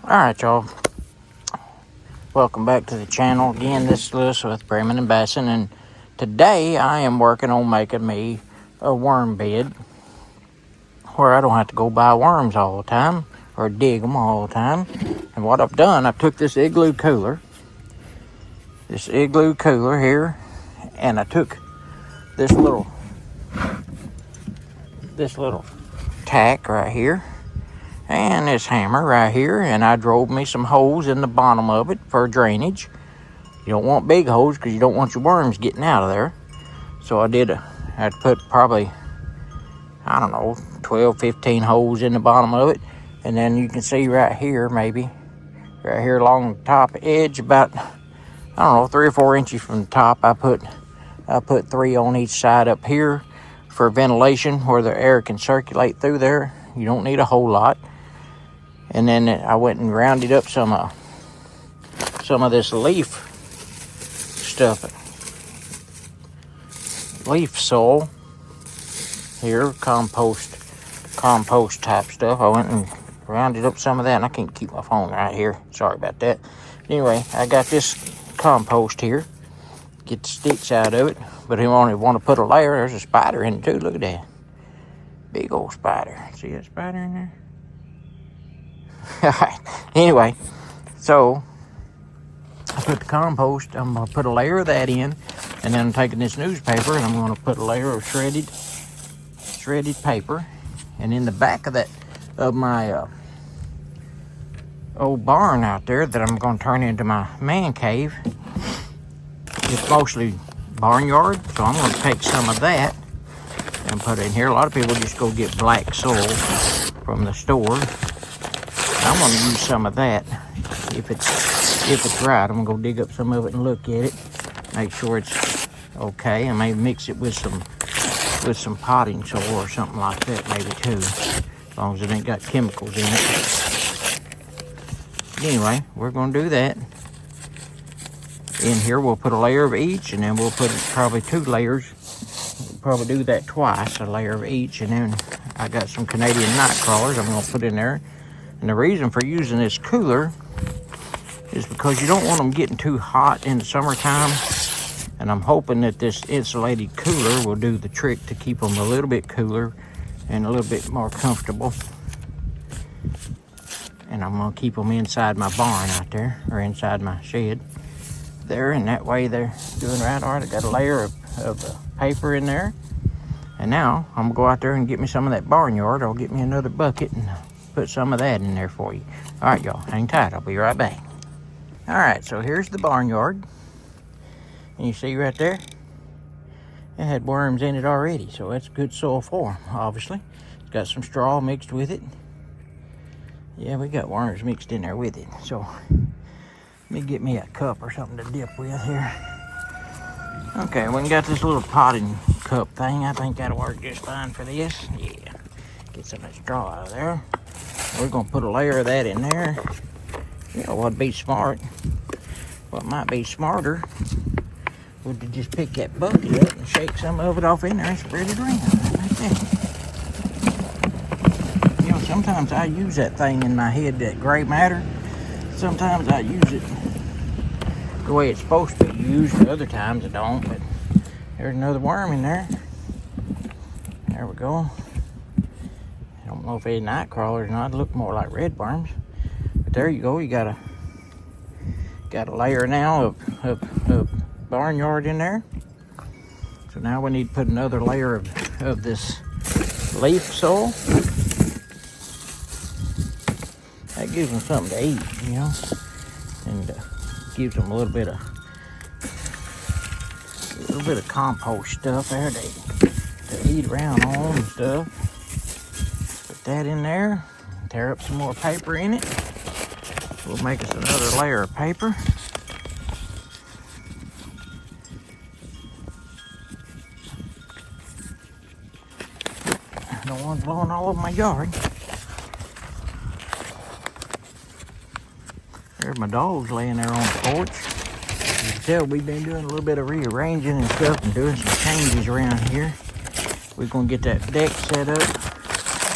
Alright, y'all. Welcome back to the channel. Again, this is Lewis with Bremen and Basson, and today I am working on making me a worm bed where I don't have to go buy worms all the time or dig them all the time. And what I've done, I took this igloo cooler here, and I took this little tack right here and this hammer right here, and I drove me some holes in the bottom of it for drainage. You don't want big holes because you don't want your worms getting out of there. So I had to put probably, 12, 15 holes in the bottom of it. And then you can see right here, maybe right here along the top edge, about 3 or 4 inches from the top, I put 3 on each side up here for ventilation, where the air can circulate through there. You don't need a whole lot. And then I went and rounded up some of this leaf soil here, compost type stuff. I went and rounded up some of that, and I can't keep my phone right here. Sorry about that. Anyway, I got this compost here. Get the sticks out of it, but if you only want to put a layer, there's a spider in it too. Look at that big old spider. See that spider in there? Anyway, so I put the compost. I'm gonna put a layer of that in, and then I'm taking this newspaper and I'm gonna put a layer of shredded paper. And in the back of my old barn out there that I'm gonna turn into my man cave, it's mostly barnyard, so I'm gonna take some of that and put it in here. A lot of people just go get black soil from the store. I'm going to use some of that. If it's right, I'm going to go dig up some of it and look at it, make sure it's okay, and maybe mix it with some potting soil or something like that, maybe too, as long as it ain't got chemicals in it. Anyway, we're going to do that. In here, we'll put a layer of each, and then we'll put probably 2 layers. We'll probably do that twice, a layer of each, and then I got some Canadian night crawlers I'm going to put in there. And the reason for using this cooler is because you don't want them getting too hot in the summertime. And I'm hoping that this insulated cooler will do the trick to keep them a little bit cooler and a little bit more comfortable. And I'm going to keep them inside my barn out there, or inside my shed there. And that way they're doing right. All right, I got a layer of paper in there. And now I'm going to go out there and get me some of that barnyard. I'll get me another bucket and put some of that in there for you. All right, y'all, hang tight. I'll be right back. All right, so here's the barnyard. And you see right there, it had worms in it already, so that's good soil for them, obviously. It's got some straw mixed with it. Yeah, we got worms mixed in there with it. So let me get me a cup or something to dip with here. Okay, we got this little potting cup thing. I think that'll work just fine for this. Yeah, get some of that straw out of there. We're going to put a layer of that in there. You know what'd be smart? What might be smarter would to just pick that bucket up and shake some of it off in there and spread it around like that. You know, sometimes I use that thing in my head, that gray matter. Sometimes I use it the way it's supposed to be used, and other times I don't. But there's another worm in there. There we go. I don't know if it's night crawlers or not. It look more like red worms. But there you go. You got a layer now of barnyard in there. So now we need to put another layer of this leaf soil. That gives them something to eat, you know, and gives them a little bit of compost stuff there to eat around on and stuff. Put that in there, tear up some more paper in it. We'll make us another layer of paper. No one's blowing all over my yard. There's my dogs laying there on the porch. You can tell we've been doing a little bit of rearranging and stuff and doing some changes around here. We're gonna get that deck set up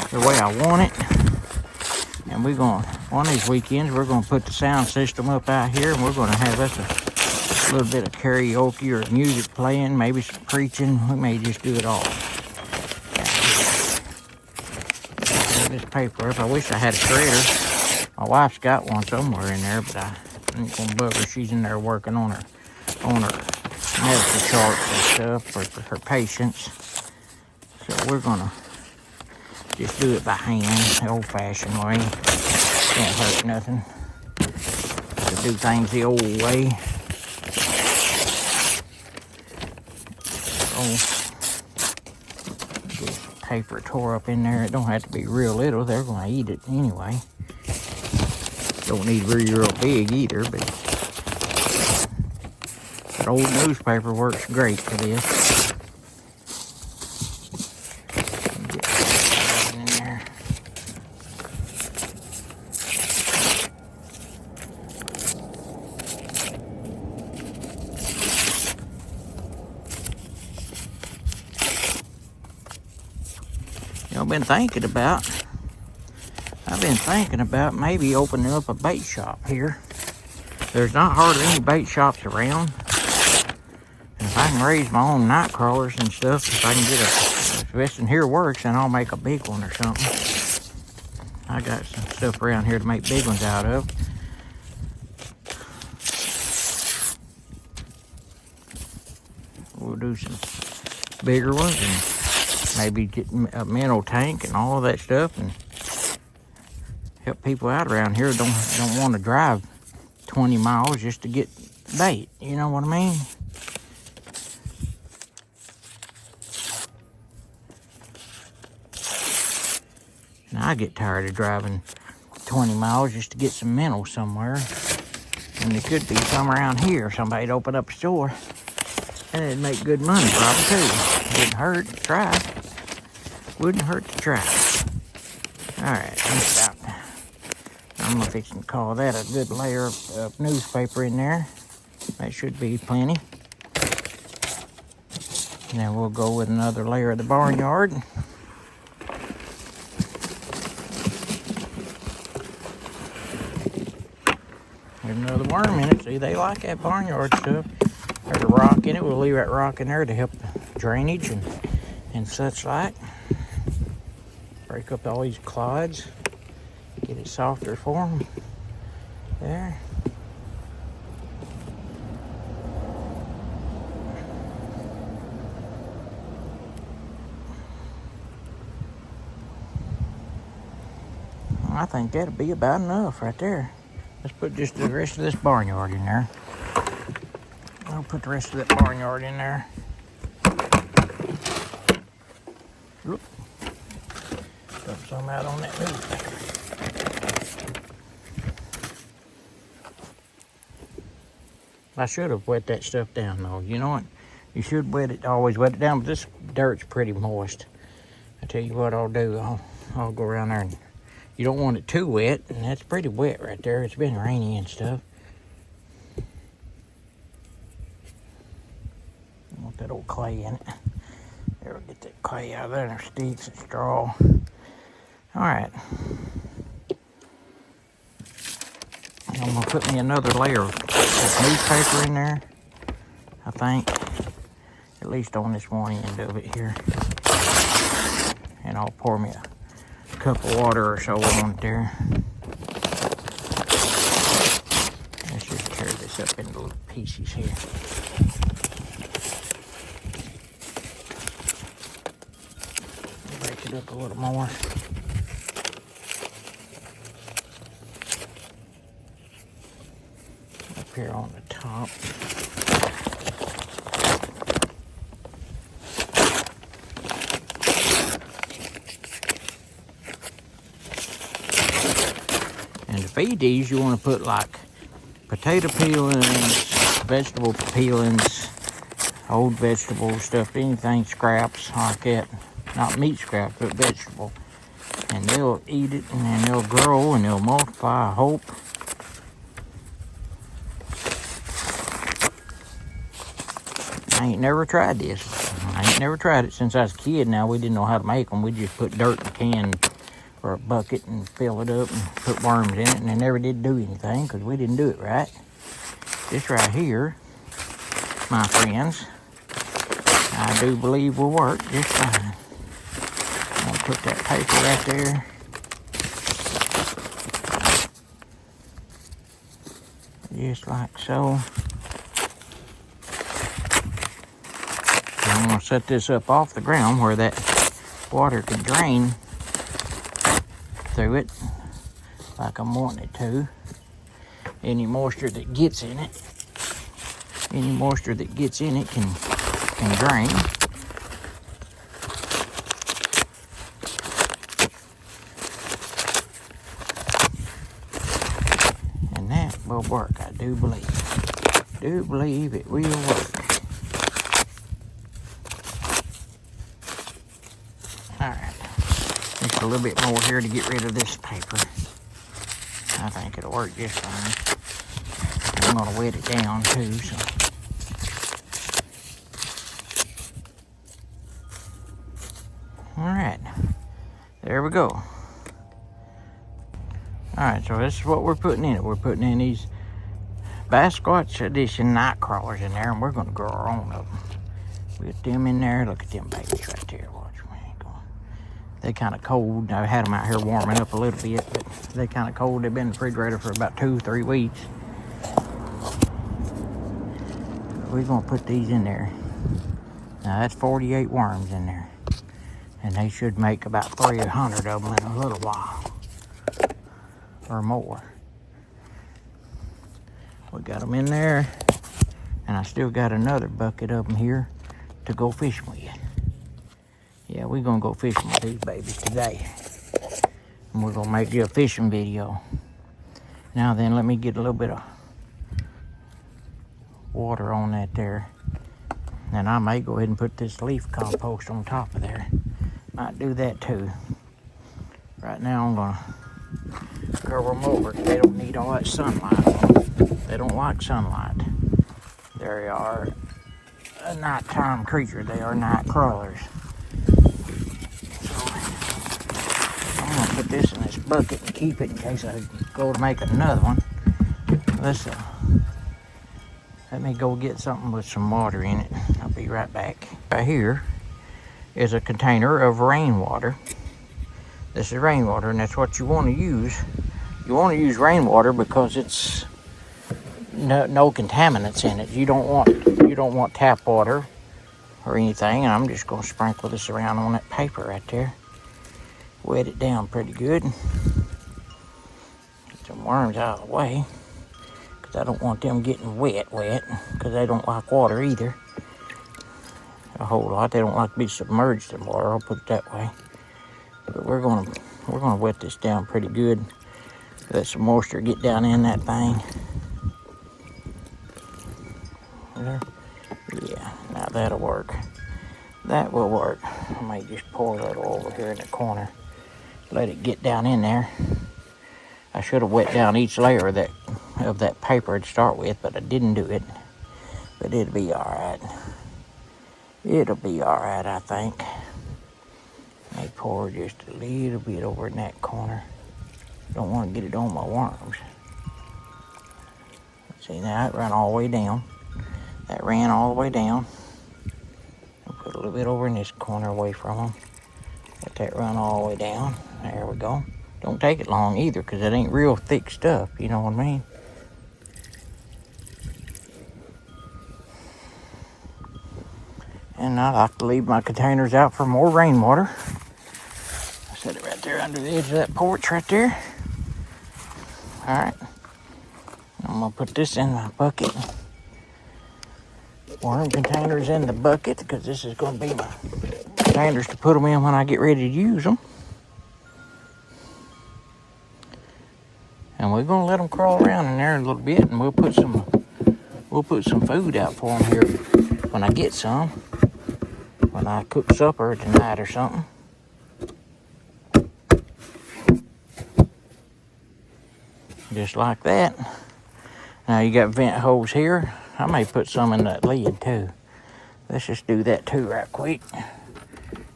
the way I want it. And we're gonna one of these weekends, we're going to put the sound system up out here, and we're going to have us a little bit of karaoke or music playing, maybe some preaching. We may just do it all. This paper up. I wish I had a shredder. My wife's got one somewhere in there, but I ain't gonna bug her. She's in there working on her medical charts and stuff for her patients. So we're gonna just do it by hand, the old-fashioned way. Can't hurt nothing to do things the old way. Oh, this paper tore up in there. It don't have to be real little. They're gonna eat it anyway. Don't need to be real big either, but that old newspaper works great for this. Get that in there. You know, I've been thinking about maybe opening up a bait shop here. There's not hardly any bait shops around. And if I can raise my own night crawlers and stuff, if I can get if this in here works, then I'll make a big one or something. I got some stuff around here to make big ones out of. We'll do some bigger ones and maybe get a minnow tank and all of that stuff and help people out around here. Don't want to drive 20 miles just to get bait. You know what I mean? And I get tired of driving 20 miles just to get some minnows somewhere. And there could be some around here. Somebody'd open up a store and it'd make good money probably too. Wouldn't hurt to try. Wouldn't hurt to try. Alright, that's about. I'm gonna fix and call that a good layer of newspaper in there. That should be plenty. And then we'll go with another layer of the barnyard. There's another worm in it. See, they like that barnyard stuff. There's a rock in it. We'll leave that rock in there to help the drainage and such like. Break up all these clods. Get it softer for them. There. I think that'll be about enough right there. Let's put just the rest of this barnyard in there. I'll put the rest of that barnyard in there. Oop. Dump some out on that newspaper. I should have wet that stuff down though. You know what? You should always wet it down, but this dirt's pretty moist. I tell you what I'll do. I'll go around there and you don't want it too wet, and that's pretty wet right there. It's been rainy and stuff. I want that old clay in it. There, we'll get that clay out of there and our sticks and straw. Alright. I'm gonna put me another layer of newspaper in there, I think. At least on this one end of it here. And I'll pour me a cup of water or so on it there. Let's just tear this up into little pieces here. Break it up a little more. Up here on the top. And to feed these, you want to put like potato peelings, vegetable peelings, old vegetable stuff, anything, scraps like that. Not meat scraps, but vegetable. And they'll eat it, and then they'll grow, and they'll multiply, I hope. I ain't never tried this. I ain't never tried it since I was a kid. Now, we didn't know how to make them. We just put dirt and canned for a bucket and fill it up and put worms in it, and they never did do anything because we didn't do it right. This right here, my friends, I do believe will work just fine. I'm gonna put that paper right there. Just like so. I'm gonna set this up off the ground where that water can drain through it like I'm wanting it to. Any moisture that gets in it, can drain. And that will work, I do believe. Do believe it will work. Alright, just a little bit more here to get rid of this paper. I think it'll work just fine. I'm gonna wet it down too, so. Alright, there we go. Alright, so this is what we're putting in it. We're putting in these Basquatch Edition night crawlers in there, and we're gonna grow our own of them. Put them in there. Look at them babies right there. Watch me. They kind of cold. I've had them out here warming up a little bit, but they kind of cold. They've been in the refrigerator for about 2-3 weeks. We're gonna put these in there. Now that's 48 worms in there, and they should make about 300 of them in a little while, or more. We got them in there, and I still got another bucket of them here to go fishing with. Yeah, we're gonna go fishing with these babies today, and we're gonna make you a fishing video. Now then, let me get a little bit of water on that there, and I may go ahead and put this leaf compost on top of there. Might do that too. Right now I'm gonna cover them over. They don't need all that sunlight. They don't like sunlight. They are a nighttime creature. They are night crawlers. So I'm gonna put this in this bucket and keep it in case I go to make another one. Let me go get something with some water in it. I'll be right back. Right here is a container of rainwater. This is rainwater, and that's what you want to use. You want to use rainwater because it's no contaminants in it. You don't want tap water or anything. And I'm just gonna sprinkle this around on that paper right there. Wet it down pretty good. Get some worms out of the way, because I don't want them getting wet, because they don't like water either. A whole lot. They don't like to be submerged in water, I'll put it that way. But we're gonna wet this down pretty good. Let some moisture get down in that thing. There. Yeah, now that'll work. That will work. I may just pour that over here in the corner. Let it get down in there. I should have wet down each layer of that paper to start with, but I didn't do it. But it'll be alright. It'll be alright, I think. I pour just a little bit over in that corner. Don't want to get it on my worms. See, now it ran all the way down. That ran all the way down. I'll put a little bit over in this corner away from them. Let that run all the way down. There we go. Don't take it long either, because it ain't real thick stuff, you know what I mean? And I like to leave my containers out for more rainwater. I set it right there under the edge of that porch right there. Alright. I'm going to put this in my bucket. Worm containers in the bucket, because this is going to be my containers to put them in when I get ready to use them. And we're going to let them crawl around in there a little bit, and we'll put some food out for them here when I get some. When I cook supper tonight or something. Just like that. Now you got vent holes here. I may put some in that lid too. Let's just do that too right quick.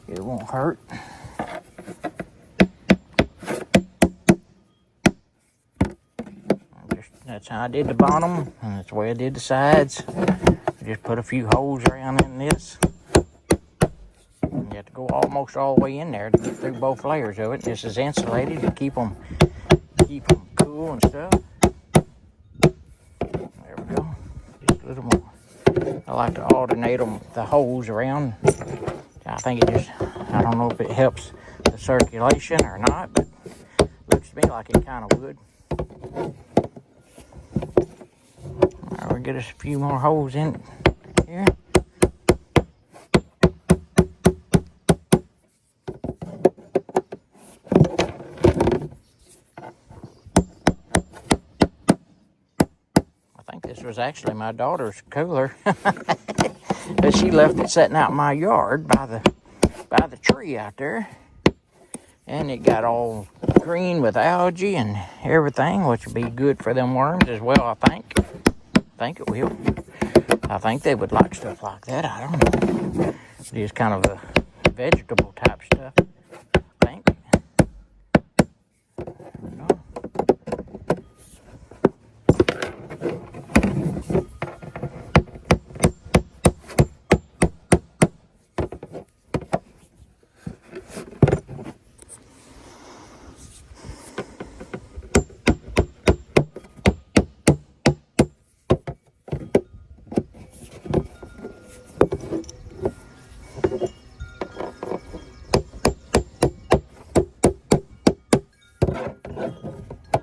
It won't hurt. That's how I did the bottom, and that's the way I did the sides. I just put a few holes around in this. You have to go almost all the way in there to get through both layers of it. This is insulated to keep them cool and stuff. There we go. Just a little more. I like to alternate the holes around. I think I don't know if it helps the circulation or not, but it looks to me like it kind of would. All right, we'll get us a few more holes in here. I think this was actually my daughter's cooler. But she left it sitting out in my yard by the tree out there. And it got all green with algae and everything, which would be good for them worms as well, I think. I think it will. I think they would like stuff like that. I don't know. It is kind of a vegetable type stuff, I think.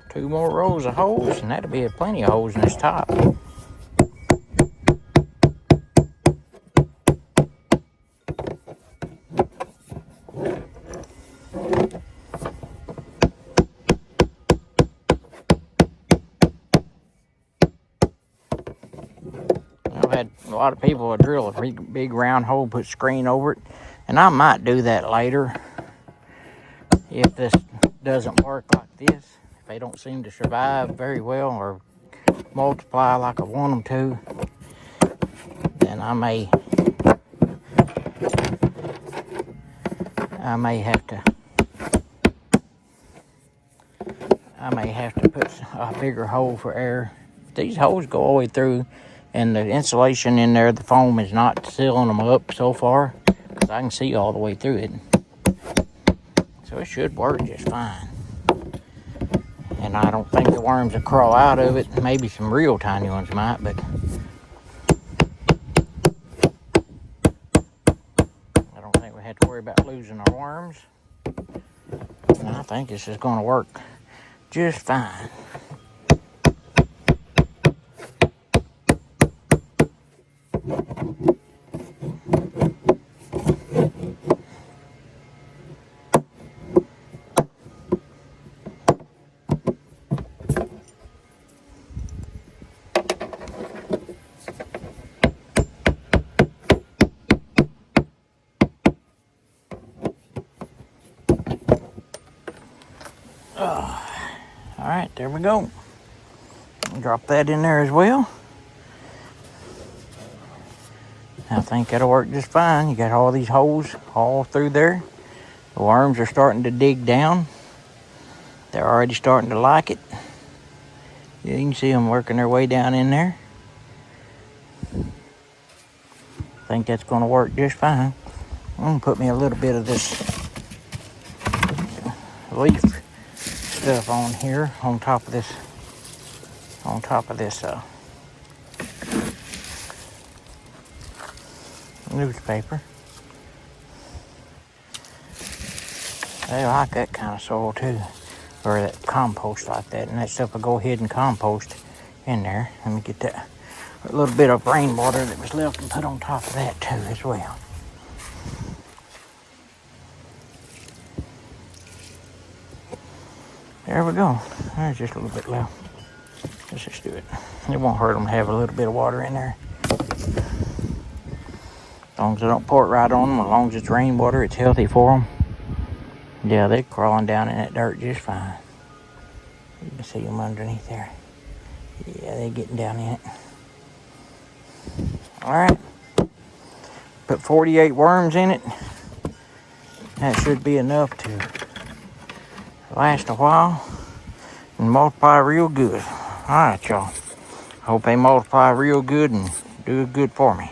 Two more rows of holes, and that'll be plenty of holes in this top. I've had a lot of people drill a big round hole, put screen over it, and I might do that later if this doesn't work like this. If they don't seem to survive very well or multiply like I want them to, then I may have to put a bigger hole for air. These holes go all the way through, and the insulation in there, the foam is not sealing them up so far, because I can see all the way through it. So it should work just fine. And I don't think the worms will crawl out of it. Maybe some real tiny ones might, but I don't think we have to worry about losing our worms. And I think this is going to work just fine. All right, there we go. Drop that in there as well. I think that'll work just fine. You got all these holes all through there. The worms are starting to dig down. They're already starting to like it. You can see them working their way down in there. I think that's going to work just fine. I'm going to put me a little bit of this leaf stuff on here on top of this newspaper. They like that kind of soil too, or that compost like that, and that stuff will go ahead and compost in there. Let me get that a little bit of rainwater that was left and put on top of that too as well. There we go. There's just a little bit left. Let's just do it. It won't hurt them to have a little bit of water in there. As long as I don't pour it right on them, as long as it's rainwater, it's healthy for them. Yeah, they're crawling down in that dirt just fine. You can see them underneath there. Yeah, they're getting down in it. All right. Put 48 worms in it. That should be enough to last a while and multiply real good. Alright, y'all. Hope they multiply real good and do good for me.